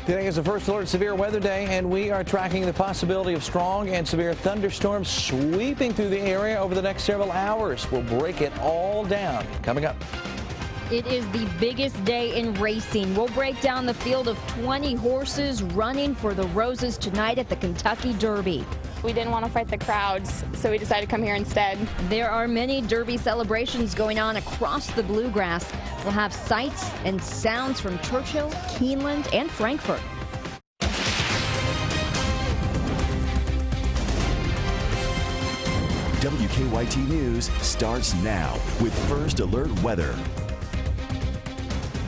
Today is the first alert severe weather day, and we are tracking the possibility of strong and severe thunderstorms sweeping through the area over the next several hours. We'll break it all down coming up. It is the biggest day in racing. We'll break down the field of 20 horses running for the roses tonight at the Kentucky Derby. We didn't want to fight the crowds, so we decided to come here instead. There are many Derby celebrations going on across the Bluegrass. We'll have sights and sounds from Churchill, Keeneland, and Frankfurt. WKYT News starts now with First Alert Weather.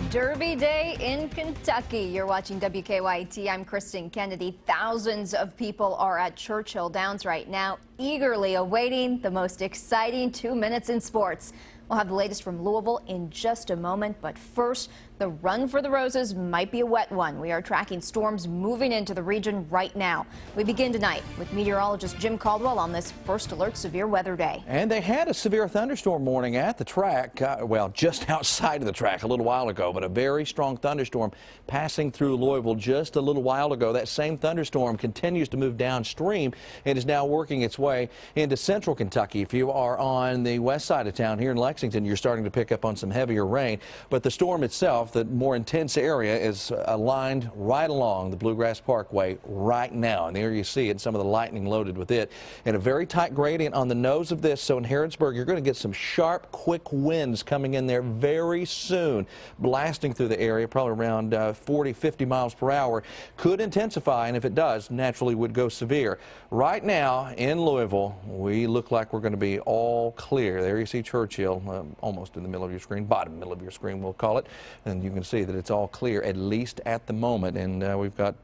Derby Day in Kentucky. You're watching WKYT. I'm Kristen Kennedy. Thousands of people are at Churchill Downs right now, eagerly awaiting the most exciting 2 minutes in sports. We'll have the latest from Louisville in just a moment, but first, the run for the roses might be a wet one. We are tracking storms moving into the region right now. We begin tonight with meteorologist Jim Caldwell on this First Alert Severe Weather Day. And they had a severe thunderstorm warning at the track, well, just outside of the track a little while ago, but a very strong thunderstorm passing through Louisville just a little while ago. That same thunderstorm continues to move downstream and is now working its way into central Kentucky. If you are on the west side of town here in Lexington, you're starting to pick up on some heavier rain, but the storm itself, the more intense area, is aligned right along the Bluegrass Parkway right now. And there you see it, some of the lightning loaded with it. And a very tight gradient on the nose of this. So in Harrodsburg, you're going to get some sharp, quick winds coming in there very soon, blasting through the area, probably around 40, 50 miles per hour. Could intensify, and if it does, naturally would go severe. Right now in Louisville, we look like we're going to be all clear. There you see Churchill, almost in the middle of your screen, bottom middle of your screen, we'll call it. And you can see that it's all clear, at least at the moment. And we've got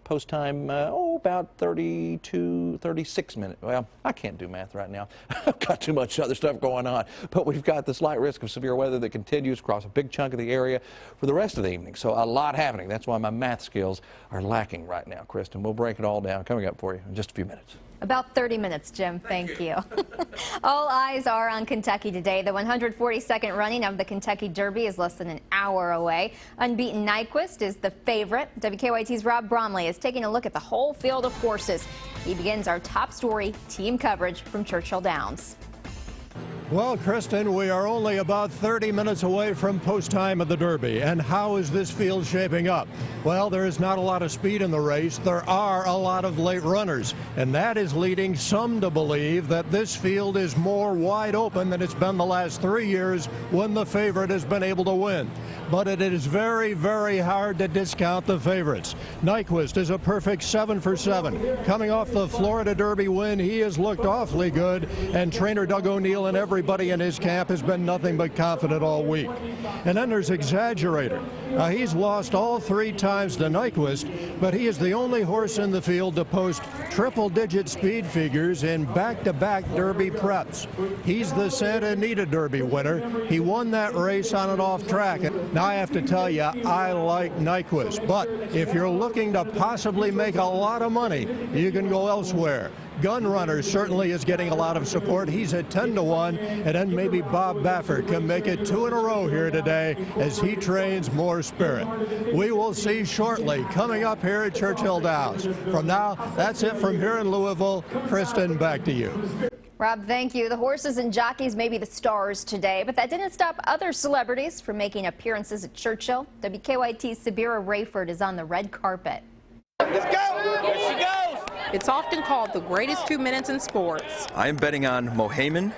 post time, about 32, 36 minutes. Well, I can't do math right now. I've got too much other stuff going on. But we've got the slight risk of severe weather that continues across a big chunk of the area for the rest of the evening. So a lot happening. That's why my math skills are lacking right now, Kristen. We'll break it all down coming up for you in just a few minutes. About 30 minutes, Jim. Thank you. All eyes are on Kentucky today. The 142nd running of the Kentucky Derby is less than an hour away. Unbeaten Nyquist is the favorite. WKYT's Rob Bromley is taking a look at the whole field of horses. He begins our top story team coverage from Churchill Downs. Well, Kristen, we are only about 30 minutes away from post time of the Derby. And how is this field shaping up? Well, there is not a lot of speed in the race. There are a lot of late runners, and that is leading some to believe that this field is more wide open than it's been the last 3 years when the favorite has been able to win. But it is very, very hard to discount the favorites. Nyquist is a perfect 7 for 7. Coming off the Florida Derby win, he has looked awfully good, and trainer Doug O'Neill and everybody in his camp has been nothing but confident all week. And then there's Exaggerator. He's lost all 3 times to Nyquist, but he is the only horse in the field to post triple-digit speed figures in back-to-back Derby preps. He's the Santa Anita Derby winner. He won that race on and off track. Now I have to tell you, I like Nyquist, but if you're looking to possibly make a lot of money, you can go elsewhere. Gun Runner certainly is getting a lot of support. He's at 10 to 1, and then maybe Bob Baffert can make it 2 in a row here today as he trains more Spirit. We will see shortly coming up here at Churchill Downs. From now, that's it from here in Louisville. Kristen, back to you. Rob, thank you. The horses and jockeys may be the stars today, but that didn't stop other celebrities from making appearances at Churchill. WKYT's Sabira Rayford is on the red carpet. Let's go! Here she goes! It's often called the greatest 2 minutes in sports. I am betting on Mohayman.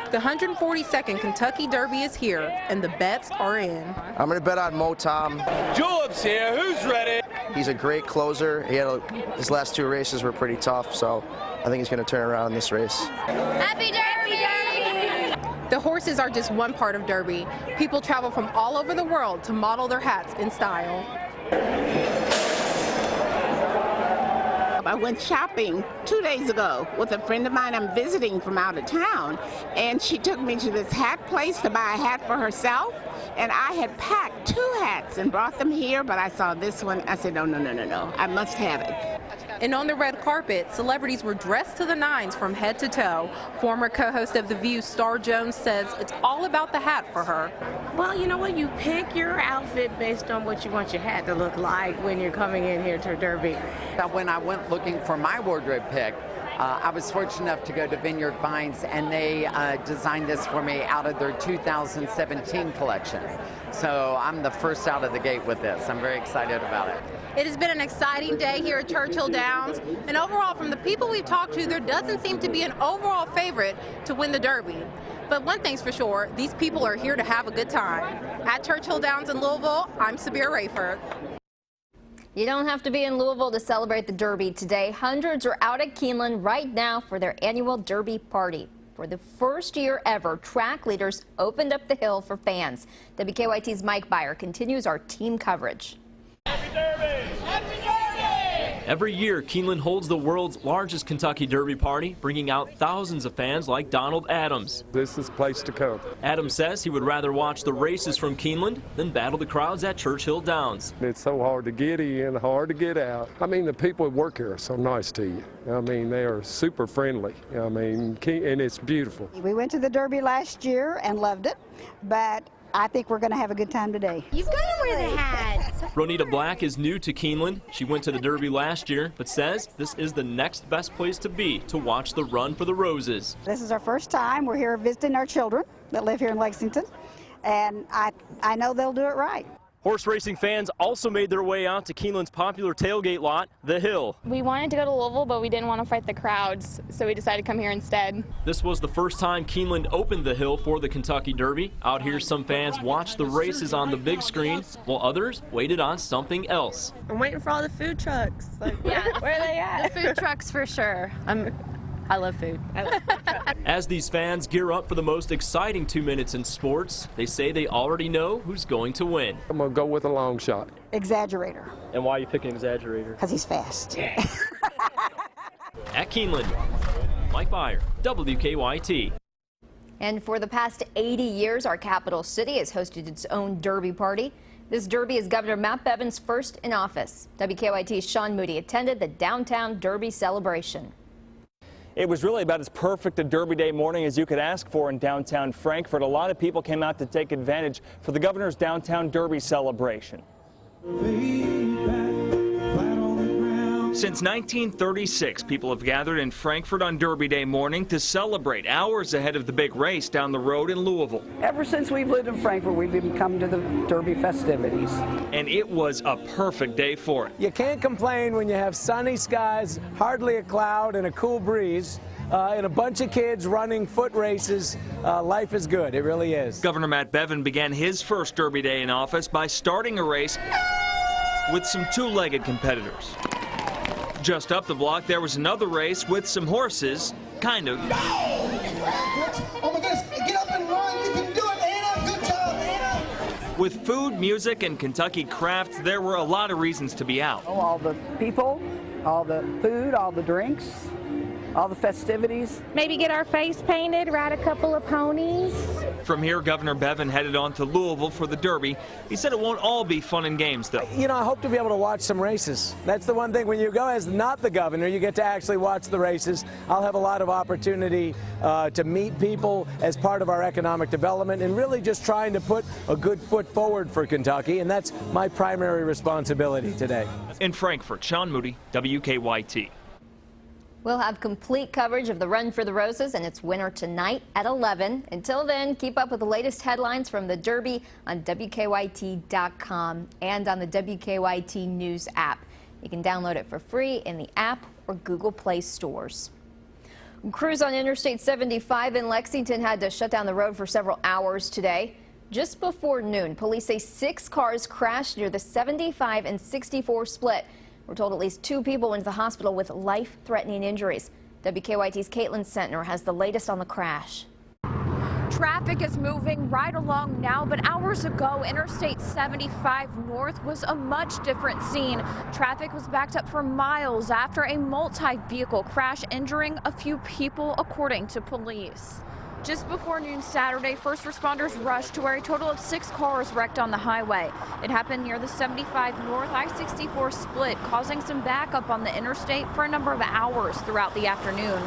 The 142nd Kentucky Derby is here, and the bets are in. I'm going to bet on Mo Tom. Julep's here. Who's ready? He's a great closer. His last 2 races were pretty tough, so I think he's going to turn around in this race. Happy Derby! The horses are just one part of Derby. People travel from all over the world to model their hats in style. I went shopping 2 days ago with a friend of mine I'm visiting from out of town, and she took me to this hat place to buy a hat for herself, and I had packed 2 hats and brought them here, but I saw this one. I said, no, I must have it. And on the red carpet, celebrities were dressed to the nines from head to toe. Former co-host of The View, Star Jones, says it's all about the hat for her. Well, you know what? You pick your outfit based on what you want your hat to look like when you're coming in here to Derby. When I went looking for my wardrobe pick, I was fortunate enough to go to Vineyard Vines, and they designed this for me out of their 2017 collection. So I'm the first out of the gate with this. I'm very excited about it. It has been an exciting day here at Churchill Downs, and overall, from the people we've talked to, there doesn't seem to be an overall favorite to win the Derby. But one thing's for sure, these people are here to have a good time. At Churchill Downs in Louisville, I'm Sabir Rayford. You don't have to be in Louisville to celebrate the Derby today. Hundreds are out at Keeneland right now for their annual Derby party. For the first year ever, track leaders opened up the hill for fans. WKYT's Mike Byer continues our team coverage. Happy Derby! Happy Derby! Every year, Keeneland holds the world's largest Kentucky Derby party, bringing out thousands of fans like Donald Adams. This is the place to come. Adams says he would rather watch the races from Keeneland than battle the crowds at Churchill Downs. It's so hard to get in, hard to get out. I mean, the people who work here are so nice to you. I mean, they are super friendly. I mean, and it's beautiful. We went to the Derby last year and loved it, but I think we're going to have a good time today. You've got to wear the hat. Ronita Black is new to Keeneland. She went to the Derby last year, but says this is the next best place to be to watch the Run for the Roses. This is our first time. We're here visiting our children that live here in Lexington, and I know they'll do it right. Horse racing fans also made their way out to Keeneland's popular tailgate lot, The Hill. We wanted to go to Louisville, but we didn't want to fight the crowds, so we decided to come here instead. This was the first time Keeneland opened The Hill for the Kentucky Derby. Out here, some fans watched the races on the big screen, while others waited on something else. I'm waiting for all the food trucks. Where are they at? The food trucks for sure. I love food. As these fans gear up for the most exciting 2 minutes in sports, they say they already know who's going to win. I'm going to go with a long shot. Exaggerator. And why are you picking Exaggerator? Because he's fast. At Keeneland, Mike Byer, WKYT. And for the past 80 years, our capital city has hosted its own Derby party. This Derby is Governor Matt Bevin's first in office. WKYT's Sean Moody attended the downtown Derby celebration. It was really about as perfect a Derby Day morning as you could ask for in downtown Frankfurt. A lot of people came out to take advantage for the governor's downtown Derby celebration. Since 1936, people have gathered in Frankfurt on Derby Day morning to celebrate hours ahead of the big race down the road in Louisville. Ever since we've lived in Frankfurt, we've been coming to the Derby festivities. And it was a perfect day for it. You can't complain when you have sunny skies, hardly a cloud, and a cool breeze. And a bunch of kids running foot races. Life is good. It really is. Governor Matt Bevin began his first Derby Day in office by starting a race with some two-legged competitors. Just up the block, there was another race with some horses, kind of. Oh my goodness, get up and run, you can do it, Anna, good job, Anna. With food, music, and Kentucky crafts, there were a lot of reasons to be out. All the people, all the food, all the drinks, all the festivities. Maybe get our face painted, ride a couple of ponies. From here, Governor Bevin headed on to Louisville for the Derby. He said it won't all be fun and games, though. You know, I hope to be able to watch some races. That's the one thing. When you go as not the governor, you get to actually watch the races. I'll have a lot of opportunity to meet people as part of our economic development and really just trying to put a good foot forward for Kentucky, and that's my primary responsibility today. In Frankfurt, Sean Moody, WKYT. We'll have complete coverage of the Run for the Roses and its winner tonight at 11. Until then, keep up with the latest headlines from the Derby on WKYT.com and on the WKYT News app. You can download it for free in the app or Google Play stores. Crews on Interstate 75 in Lexington had to shut down the road for several hours today. Just before noon, police say 6 cars crashed near the 75 and 64 split. We're told at least 2 people went to the hospital with life-threatening injuries. WKYT's Caitlin Sentner has the latest on the crash. Traffic is moving right along now, but hours ago, Interstate 75 North was a much different scene. Traffic was backed up for miles after a multi-vehicle crash, injuring a few people, according to police. Just before noon Saturday, first responders rushed to where a total of 6 cars wrecked on the highway. It happened near the 75 North I-64 split, causing some backup on the interstate for a number of hours throughout the afternoon.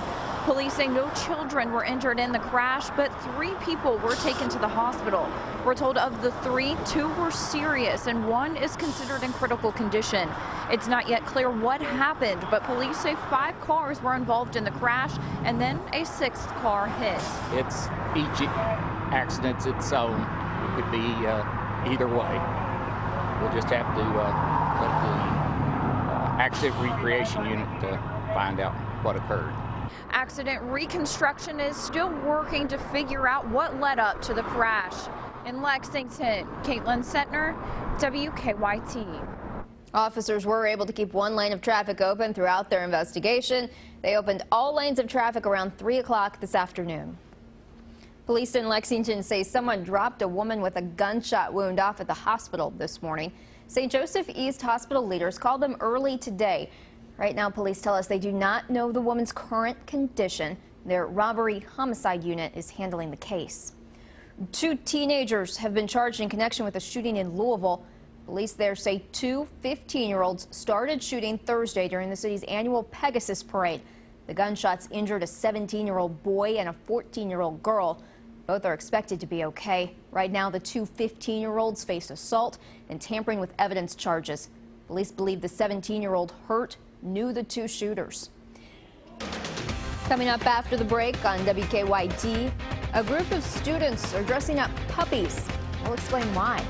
Police say no children were injured in the crash, but 3 people were taken to the hospital. We're told of the 3, 2 were serious and 1 is considered in critical condition. It's not yet clear what happened, but police say 5 cars were involved in the crash and then a 6th car hit. It's each accident's its own. It could be either way. We'll just have to let the accident recreation unit find out what occurred. Accident reconstruction is still working to figure out what led up to the crash. In Lexington, Caitlin Setner, WKYT. Officers were able to keep 1 lane of traffic open throughout their investigation. They opened all lanes of traffic around 3 o'clock this afternoon. Police in Lexington say someone dropped a woman with a gunshot wound off at the hospital this morning. St. Joseph East Hospital leaders called them early today. Right now, police tell us they do not know the woman's current condition. Their robbery homicide unit is handling the case. 2 teenagers have been charged in connection with a shooting in Louisville. Police there say 2 15-year-olds started shooting Thursday during the city's annual Pegasus parade. The gunshots injured a 17-year-old boy and a 14-year-old girl. Both are expected to be okay. Right now, the 2 15-year-olds face assault and tampering with evidence charges. Police believe the 17-year-old hurt knew the 2 shooters. Coming up after the break on WKYT, a group of students are dressing up puppies. We'll explain why.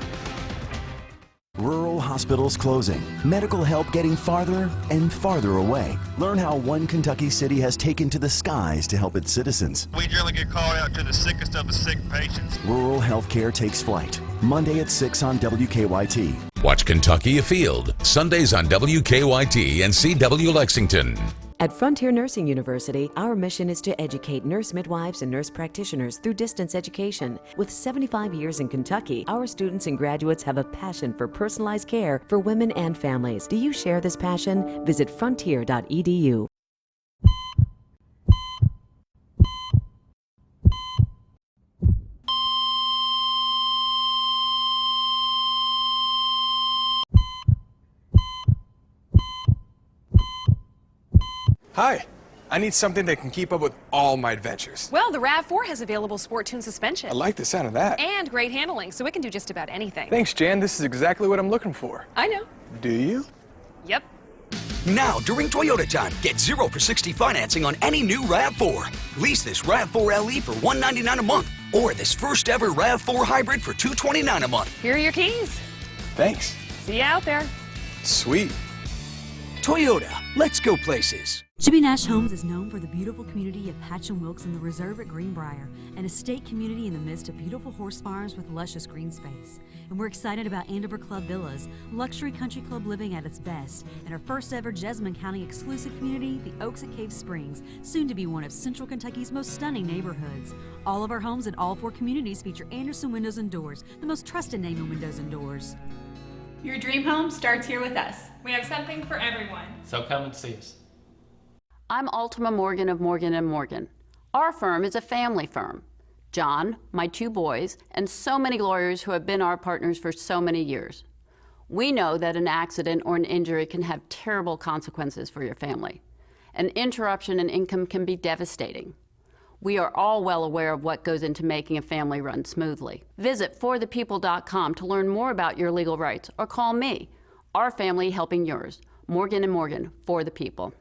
Rural hospitals closing, medical help getting farther and farther away. Learn how one Kentucky city has taken to the skies to help its citizens. We generally get called out to the sickest of the sick patients. Rural healthcare takes flight. Monday at 6 on WKYT. Watch Kentucky Afield, Sundays on WKYT and CW Lexington. At Frontier Nursing University, our mission is to educate nurse midwives and nurse practitioners through distance education. With 75 years in Kentucky, our students and graduates have a passion for personalized care for women and families. Do you share this passion? Visit frontier.edu. Hi, I need something that can keep up with all my adventures. Well, the RAV4 has available sport tune suspension. I like the sound of that. And great handling, so it can do just about anything. Thanks, Jan. This is exactly what I'm looking for. I know. Do you? Yep. Now, during Toyota time, get 0 for 60 financing on any new RAV4. Lease this RAV4 LE for $199 a month, or this first ever RAV4 Hybrid for $229 a month. Here are your keys. Thanks. See you out there. Sweet. Toyota, let's go places. Jimmy Nash Homes is known for the beautiful community of Patch and Wilkes and the Reserve at Greenbrier, an estate community in the midst of beautiful horse farms with luscious green space. And we're excited about Andover Club Villas, luxury country club living at its best, and our first ever Jessamine County exclusive community, the Oaks at Cave Springs, soon to be one of Central Kentucky's most stunning neighborhoods. All of our homes in all 4 communities feature Anderson Windows and Doors, the most trusted name in windows and doors. Your dream home starts here with us. We have something for everyone. So come and see us. I'm Ultima Morgan of Morgan & Morgan. Our firm is a family firm. John, my 2 boys, and so many lawyers who have been our partners for so many years. We know that an accident or an injury can have terrible consequences for your family. An interruption in income can be devastating. We are all well aware of what goes into making a family run smoothly. Visit forthepeople.com to learn more about your legal rights, or call me. Our family helping yours. Morgan & Morgan, for the people.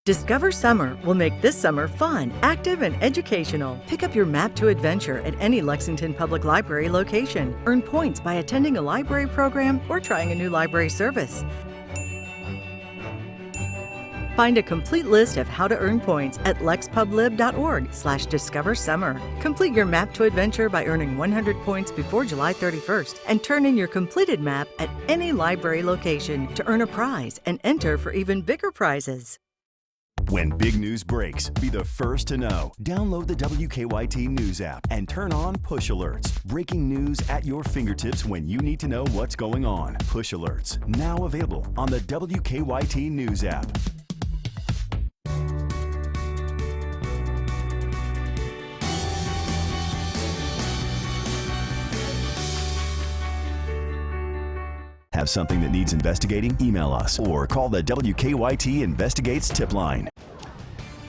Discover Summer will make this summer fun, active, and educational. Pick up your map to adventure at any Lexington Public Library location. Earn points by attending a library program or trying a new library service. Find a complete list of how to earn points at lexpublib.org/discoversummer. Complete your map to adventure by earning 100 points before July 31st and turn in your completed map at any library location to earn a prize and enter for even bigger prizes. When big news breaks, be the first to know. Download the WKYT News app and turn on push alerts. Breaking news at your fingertips when you need to know what's going on. Push alerts, now available on the WKYT News app. have something that needs investigating? Email us or call the WKYT Investigates tip line.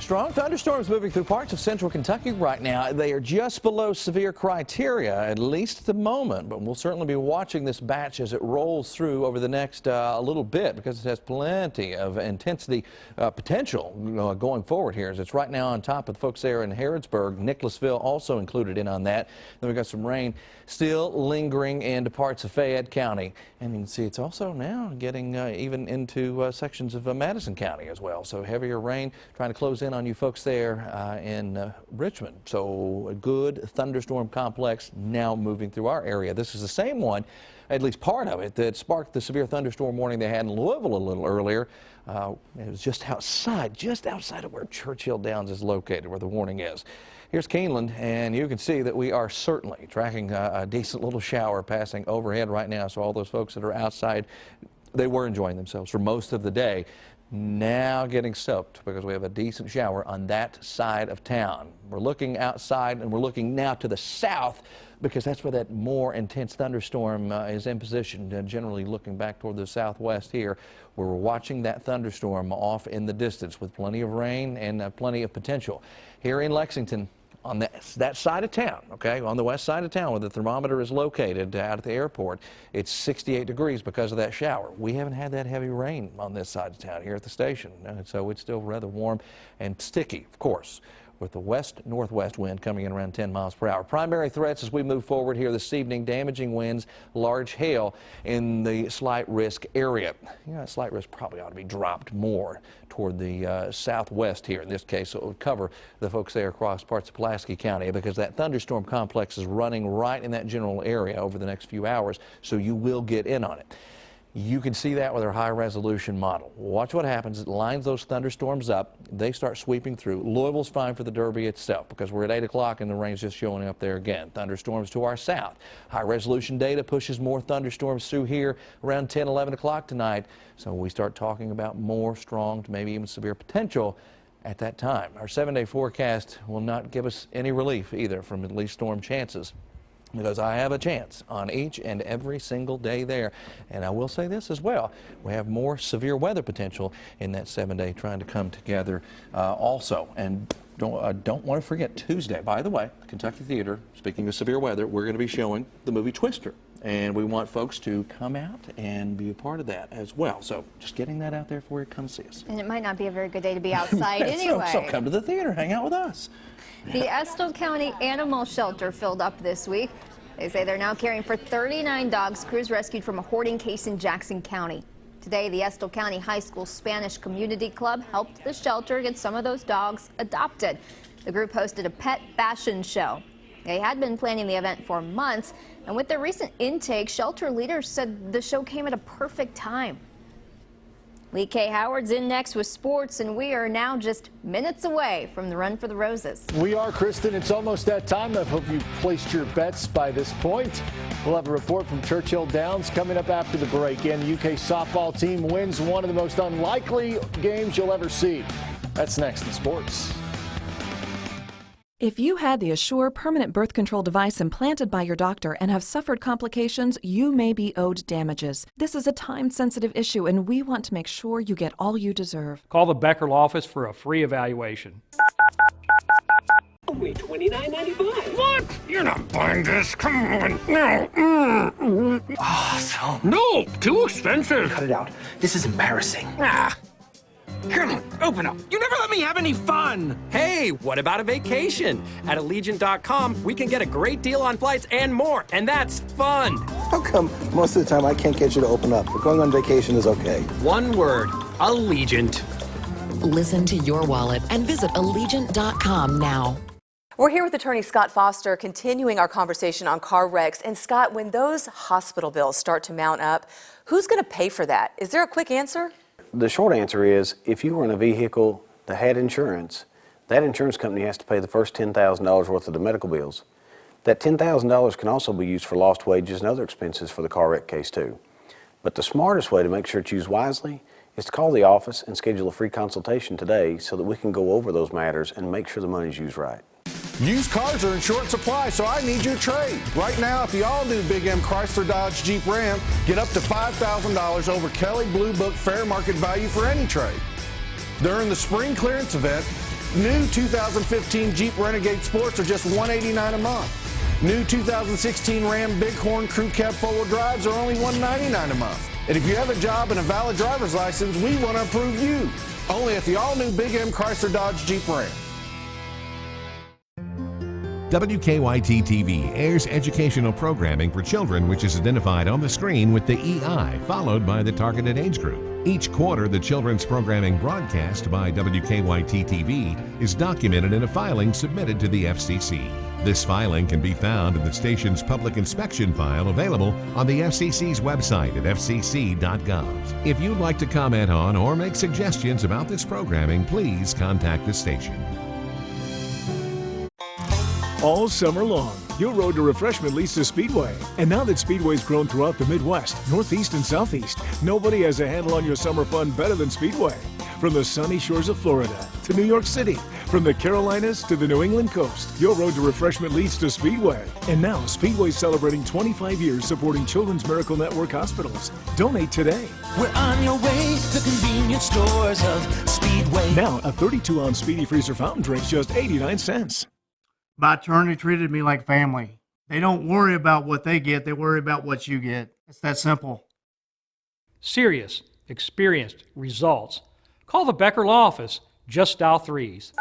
Strong thunderstorms moving through parts of central Kentucky right now. They are just below severe criteria, at least at the moment, but we'll certainly be watching this batch as it rolls through over the next little bit, because it has plenty of intensity potential going forward here, as it's right now on top of the folks there in Harrodsburg. Nicholasville also included in on that. Then we've got some rain still lingering into parts of Fayette County, and you can see it's also now getting even into sections of Madison County as well. So heavier rain trying to close in on you folks there in Richmond. So a good thunderstorm complex now moving through our area. This is the same one, at least part of it, that sparked the severe thunderstorm warning they had in Louisville a little earlier. It was just outside of where Churchill Downs is located, where the warning is. Here's Keeneland, and you can see that we are certainly tracking a decent little shower passing overhead right now. So all those folks that are outside, they were enjoying themselves for most of the day, now getting soaked because we have a decent shower on that side of town. We're looking outside, and we're looking now to the south, because that's where that more intense thunderstorm is in position, generally looking back toward the southwest here, where we're watching that thunderstorm off in the distance with plenty of rain and plenty of potential. Here in Lexington, on that side of town, okay, on the west side of town where the thermometer is located out at the airport, it's 68 degrees because of that shower. We haven't had that heavy rain on this side of town here at the station, and so it's still rather warm and sticky, of course, with the west-northwest wind coming in around 10 miles per hour. Primary threats as we move forward here this evening: damaging winds, large hail in the slight risk area. Slight risk probably ought to be dropped more toward the southwest here. In this case, it would cover the folks there across parts of Pulaski County, because that thunderstorm complex is running right in that general area over the next few hours, so you will get in on it. You can see that with our high-resolution model. Watch what happens. It lines those thunderstorms up. They start sweeping through. Louisville's fine for the Derby itself, because we're at 8 o'clock and the rain's just showing up there again. Thunderstorms to our south. High-resolution data pushes more thunderstorms through here around 10, 11 o'clock tonight. So we start talking about more strong to maybe even severe potential at that time. Our 7-day forecast will not give us any relief either from at least storm chances, because I have a chance on each and every single day there. And I will say this as well: we have more severe weather potential in that 7-day trying to come together also. And don't want to forget Tuesday, by the way, Kentucky Theater, speaking of severe weather, we're going to be showing the movie Twister. And we want folks to come out and be a part of that as well. So just getting that out there for you. Come see us. And it might not be a very good day to be outside anyway. So come to the theater, hang out with us. The Estill County Animal Shelter filled up this week. They say they're now caring for 39 dogs crews rescued from a hoarding case in Jackson County. Today, the Estill County High School Spanish Community Club helped the shelter get some of those dogs adopted. The group hosted a pet fashion show. They had been planning the event for months, and with the recent intake, shelter leaders said the show came at a perfect time. Lee K. Howard's in next with sports, and we are now just minutes away from the Run for the Roses. We are, Kristen. It's almost that time. I hope you've placed your bets by this point. We'll have a report from Churchill Downs coming up after the break. And the UK softball team wins one of the most unlikely games you'll ever see. That's next in sports. If you had the Assure permanent birth control device implanted by your doctor and have suffered complications, you may be owed damages. This is a time-sensitive issue, and we want to make sure you get all you deserve. Call the Beckerl office for a free evaluation. Only $29.95. What? You're not buying this. Come on. No. Awesome. No, too expensive. Cut it out. This is embarrassing. Come on, open up. You never let me have any fun. Hey, what about a vacation? At Allegiant.com, we can get a great deal on flights and more, and that's fun. How come most of the time I can't get you to open up, but going on vacation is okay? One word, Allegiant. Listen to your wallet and visit Allegiant.com now. We're here with attorney Scott Foster, continuing our conversation on car wrecks. And Scott, when those hospital bills start to mount up, who's going to pay for that? Is there a quick answer? The short answer is, if you were in a vehicle that had insurance, that insurance company has to pay the first $10,000 worth of the medical bills. That $10,000 can also be used for lost wages and other expenses for the car wreck case too. But the smartest way to make sure it's used wisely is to call the office and schedule a free consultation today so that we can go over those matters and make sure the money's used right. Used cars are in short supply, so I need your trade. Right now at the all-new Big M Chrysler Dodge Jeep Ram, get up to $5,000 over Kelley Blue Book fair market value for any trade. During the spring clearance event, new 2015 Jeep Renegade Sports are just $189 a month. New 2016 Ram Bighorn Crew Cab 4-wheel drives are only $199 a month. And if you have a job and a valid driver's license, we want to approve you. Only at the all-new Big M Chrysler Dodge Jeep Ram. WKYT TV airs educational programming for children which is identified on the screen with the EI, followed by the targeted age group. Each quarter, the children's programming broadcast by WKYT TV is documented in a filing submitted to the FCC. This filing can be found in the station's public inspection file available on the FCC's website at fcc.gov. If you'd like to comment on or make suggestions about this programming, please contact the station. All summer long, your road to refreshment leads to Speedway. And now that Speedway's grown throughout the Midwest, Northeast, and Southeast, nobody has a handle on your summer fun better than Speedway. From the sunny shores of Florida to New York City, from the Carolinas to the New England coast, your road to refreshment leads to Speedway. And now, Speedway's celebrating 25 years supporting Children's Miracle Network hospitals. Donate today. We're on your way to convenience stores of Speedway. Now, a 32-ounce Speedy Freezer fountain drink's just 89 cents. My attorney treated me like family. They don't worry about what they get, they worry about what you get. It's that simple. Serious, experienced, results. Call the Becker Law Office. Just dial 3s.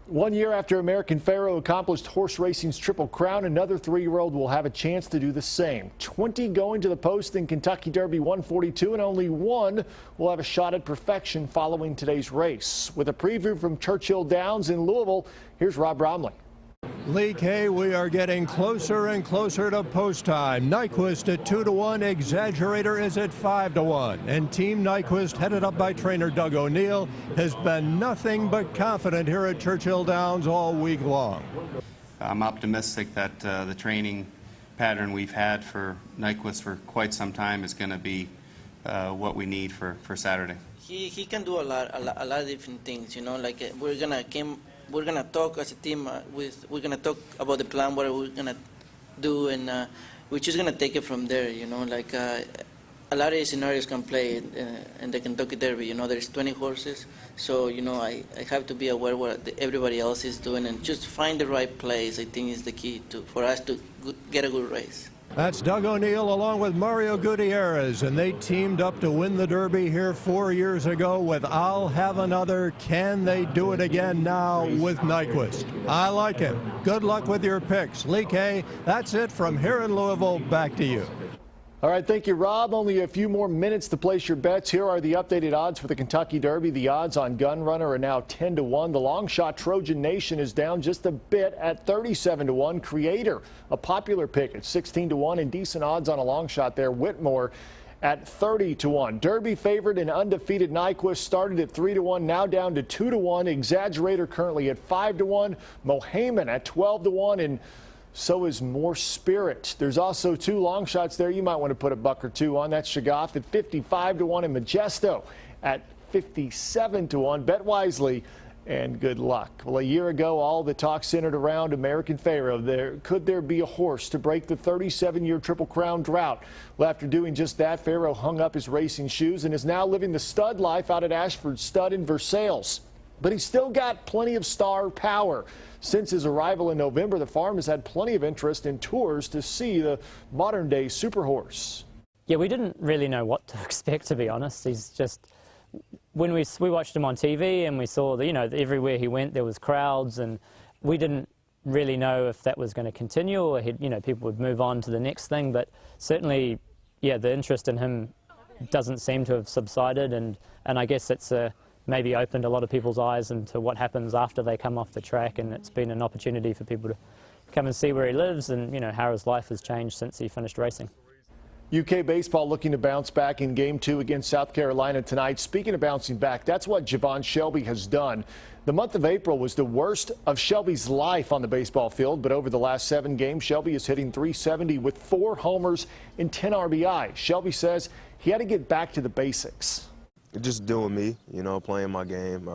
One year after American Pharoah accomplished horse racing's Triple Crown, another 3-year-old will have a chance to do the same. 20 going to the post in Kentucky Derby 142, and only one will have a shot at perfection following today's race. With a preview from Churchill Downs in Louisville, here's Rob Bromley. Lee K, we are getting closer and closer to post time. Nyquist at 2-1, Exaggerator is at 5-1. And Team Nyquist, headed up by trainer Doug O'Neill, has been nothing but confident here at Churchill Downs all week long. I'm optimistic that the training pattern we've had for Nyquist for quite some time is going to be what we need for Saturday. He can do a lot of different things, you know, like we're gonna talk as a team. We're gonna talk about the plan, what we're gonna do, and we're just gonna take it from there. You know, like a lot of scenarios can play in the Kentucky Derby. You know, there's 20 horses, so you know I have to be aware what everybody else is doing and just find the right place. I think is the key for us to get a good race. That's Doug O'Neill along with Mario Gutierrez, and they teamed up to win the Derby here 4 years ago with I'll Have Another. Can they do it again now with Nyquist? I like it. Good luck with your picks. Lee K, that's it from here in Louisville. Back to you. All right, thank you, Rob. Only a few more minutes to place your bets. Here are the updated odds for the Kentucky Derby. The odds on Gunrunner are now 10-1. The long shot Trojan Nation is down just a bit at 37-1. Creator, a popular pick, at 16-1, and decent odds on a long shot there. Whitmore at 30-1. Derby favorite and undefeated Nyquist started at 3-1, now down to 2-1. Exaggerator currently at 5-1. Mohaymen at 12-1, and so is More Spirit. There's also 2 long shots there you might want to put a buck or two on. That's Shaggoff at 55-1 and Majesto at 57-1. Bet wisely and good luck. Well, a year ago, all the talk centered around American Pharoah. Could there be a horse to break the 37-year Triple Crown drought? Well, after doing just that, Pharoah hung up his racing shoes and is now living the stud life out at Ashford Stud in Versailles. But he's still got plenty of star power. Since his arrival in November, the farm has had plenty of interest in tours to see the modern-day super horse. Yeah, we didn't really know what to expect, to be honest. He's just, when we watched him on TV and we saw that, you know, everywhere he went there was crowds, and we didn't really know if that was going to continue or people would move on to the next thing. But certainly, yeah, the interest in him doesn't seem to have subsided, and I guess it's maybe opened a lot of people's eyes into what happens after they come off the track, and it's been an opportunity for people to come and see where he lives and how his life has changed since he finished racing. UK baseball looking to bounce back in Game 2 against South Carolina tonight. Speaking of bouncing back, that's what Javon Shelby has done. The month of April was the worst of Shelby's life on the baseball field, but over the last 7 games, Shelby is hitting .370 with 4 homers and 10 RBI. Shelby says he had to get back to the basics. Just doing me, playing my game.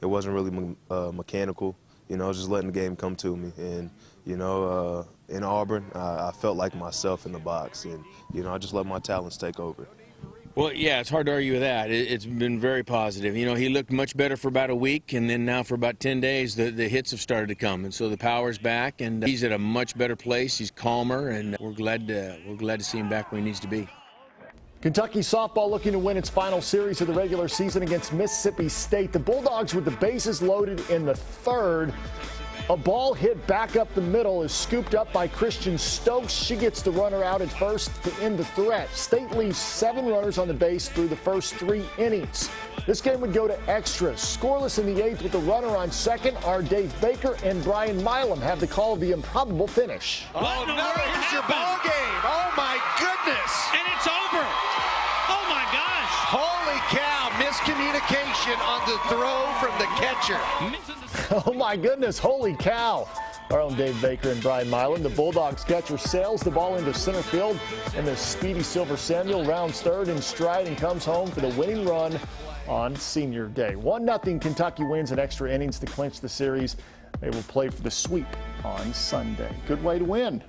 It wasn't really mechanical, just letting the game come to me. And, in Auburn, I felt like myself in the box, and, I just let my talents take over. Well, yeah, it's hard to argue with that. It's been very positive. He looked much better for about a week, and then now for about 10 days, the hits have started to come, and so the power's back, and he's at a much better place. He's calmer, and we're glad to see him back where he needs to be. Kentucky softball looking to win its final series of the regular season against Mississippi State. The Bulldogs with the bases loaded in the 3rd. A ball hit back up the middle is scooped up by Christian Stokes. She gets the runner out at first to end the threat. State leaves 7 runners on the base through the first 3 innings. This game would go to extras. Scoreless in the 8th with the runner on second are Dave Baker and Brian Milam have the call of the improbable finish. Oh, no, here's your ball game. Oh, my goodness. And it's over. Oh, my gosh. Holy cow, miscommunication on the throw from the catcher. Oh, my goodness. Holy cow. Our own Dave Baker and Brian Milam. The Bulldogs catcher sails the ball into center field, and the speedy Silver Samuel rounds third in stride and comes home for the winning run on Senior Day. 1-0 Kentucky wins in extra innings to clinch the series. They will play for the sweep on Sunday. Good way to win.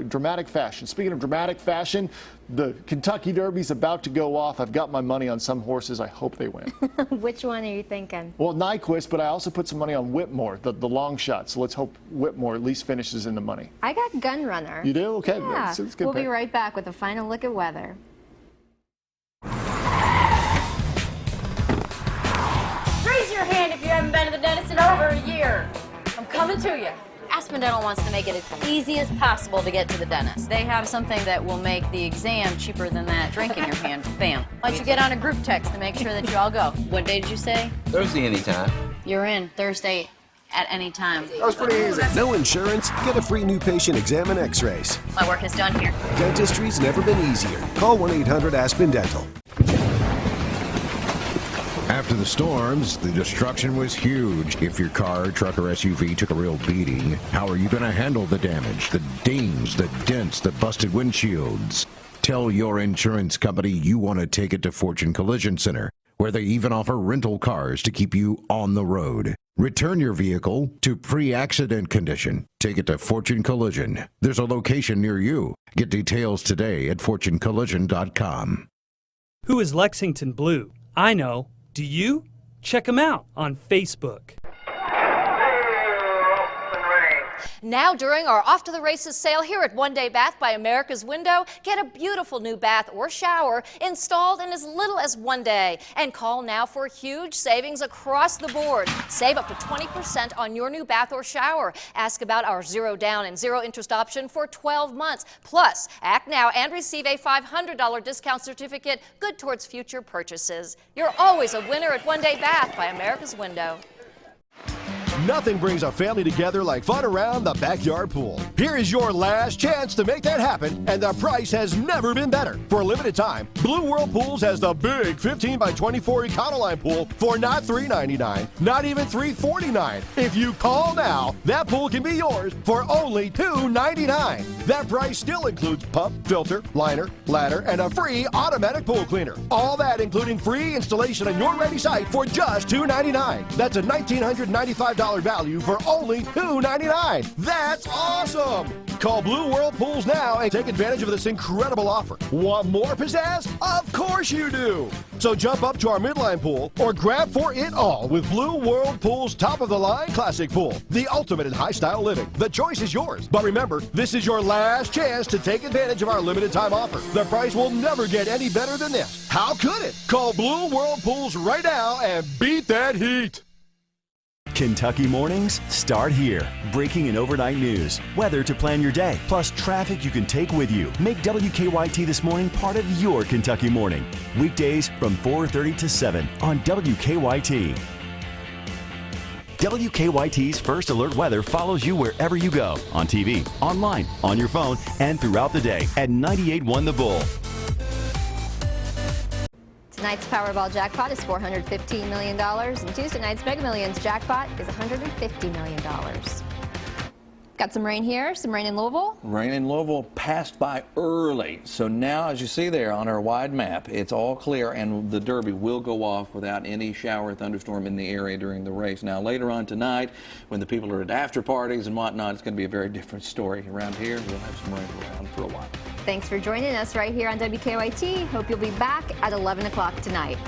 Dramatic fashion. Speaking of dramatic fashion, the Kentucky Derby's about to go off. I've got my money on some horses. I hope they win. Which one are you thinking? Well, Nyquist, but I also put some money on Whitmore, the long shot. So let's hope Whitmore at least finishes in the money. I got Gun Runner. You do? Okay. Yeah. That's good We'll pick. be right back with a final look at weather. Raise your hand if you haven't been to the dentist in over a year. I'm coming to you. Aspen Dental wants to make it as easy as possible to get to the dentist. They have something that will make the exam cheaper than that drink in your hand. Bam. Why don't you get on a group text to make sure that you all go? What day did you say? Thursday anytime. You're in Thursday at any time. That was pretty easy. No insurance? Get a free new patient exam and x-rays. My work is done here. Dentistry's never been easier. Call 1-800-ASPEN Dental. After the storms, the destruction was huge. If your car, truck, or SUV took a real beating, how are you going to handle the damage, the dings, the dents, the busted windshields? Tell your insurance company you want to take it to Fortune Collision Center, where they even offer rental cars to keep you on the road. Return your vehicle to pre-accident condition. Take it to Fortune Collision. There's a location near you. Get details today at fortunecollision.com. Who is Lexington Blue? I know. Do you? Check them out on Facebook. Now during our Off to the Races sale here at One Day Bath by America's Window, get a beautiful new bath or shower installed in as little as 1 day. And call now for huge savings across the board. Save up to 20% on your new bath or shower. Ask about our 0 down and 0 interest option for 12 months. Plus, act now and receive a $500 discount certificate good towards future purchases. You're always a winner at One Day Bath by America's Window. Nothing brings a family together like fun around the backyard pool. Here is your last chance to make that happen, and the price has never been better. For a limited time, Blue World Pools has the big 15 by 24 Econoline pool for not $399, not even $349. If you call now, that pool can be yours for only $299. That price still includes pump, filter, liner, ladder, and a free automatic pool cleaner. All that including free installation on your ready site for just $299. That's a $1,995 value for only $299. That's awesome! Call Blue World Pools now and take advantage of this incredible offer. Want more pizzazz? Of course you do! So jump up to our midline pool or grab for it all with Blue World Pools' top-of-the-line classic pool. The ultimate in high-style living. The choice is yours. But remember, this is your last chance to take advantage of our limited-time offer. The price will never get any better than this. How could it? Call Blue World Pools right now and beat that heat. Kentucky mornings start here. Breaking and overnight news, weather to plan your day, plus traffic you can take with you. Make WKYT This Morning part of your Kentucky morning. Weekdays from 4:30 to 7 on WKYT. WKYT's First Alert Weather follows you wherever you go, on TV, online, on your phone, and throughout the day at 98.1 The Bull. Tonight's Powerball jackpot is $415 million, and Tuesday night's Mega Millions jackpot is $150 million. Got some rain here, some rain in Louisville. Rain in Louisville passed by early. So now, as you see there on our wide map, it's all clear, and the Derby will go off without any shower or thunderstorm in the area during the race. Now, later on tonight, when the people are at after parties and whatnot, it's going to be a very different story. Around here, we'll have some rain around for a while. Thanks for joining us right here on WKYT. Hope you'll be back at 11 o'clock tonight.